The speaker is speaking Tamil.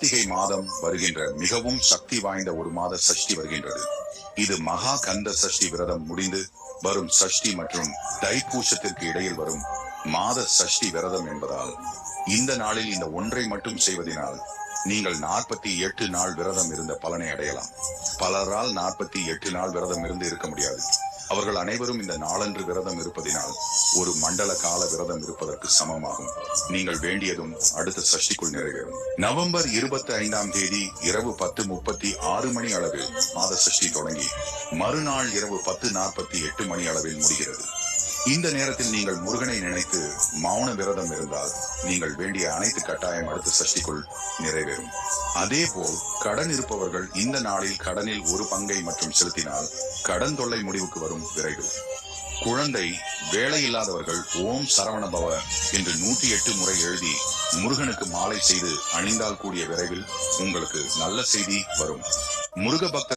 கார்த்திகை மாதம் வருகின்ற மிகவும் சக்தி வாய்ந்த ஒரு மாத சஷ்டி வருகின்றது. இது மகா கந்த சஷ்டி விரதம் முடிந்து வரும் சஷ்டி மற்றும் தைப்பூசத்திற்கு இடையில் வரும் மாத சஷ்டி விரதம் என்பதால் இந்த நாளில் இந்த ஒன்றை மட்டும் செய்வதனால் நீங்கள் 48 நாள் விரதம் இருந்த பலனை அடையலாம். பலரால் 48 நாள் விரதம் இருந்து இருக்க முடியாது. அவர்கள் அனைவரும் இந்த நாளன்று விரதம் இருப்பதினால் ஒரு மண்டல கால விரதம் இருப்பதற்கு சமமாகும். நீங்கள் வேண்டியதும் அடுத்த சஷ்டிக்குள் நிறைவேறும். நவம்பர் 25ஆம் தேதி இரவு 10:36 மணி அளவில் மாத சஷ்டி தொடங்கி மறுநாள் இரவு 10:48 மணி அளவில் முடிகிறது. இந்த நேரத்தில் நீங்கள் முருகனை நினைத்து மௌன விரதம் இருந்தால் நீங்கள் வேண்டிய அனைத்து கட்டாயம் அடுத்த சஷ்டிக்குள் நிறைவேறும். அதே போல் கடன் இருப்பவர்கள் இந்த நாளில் கடனில் ஒரு பங்கை மற்றும் செலுத்தினால் கடன் தொல்லை முடிவுக்கு வரும் விரைவில். குழந்தை வேலை இல்லாதவர்கள் ஓம் சரவணபவ என்று 108 முறை எழுதி முருகனுக்கு மாலை செய்து அணிந்தால் கூடிய விரைவில் உங்களுக்கு நல்ல செய்தி வரும். முருக பக்தர்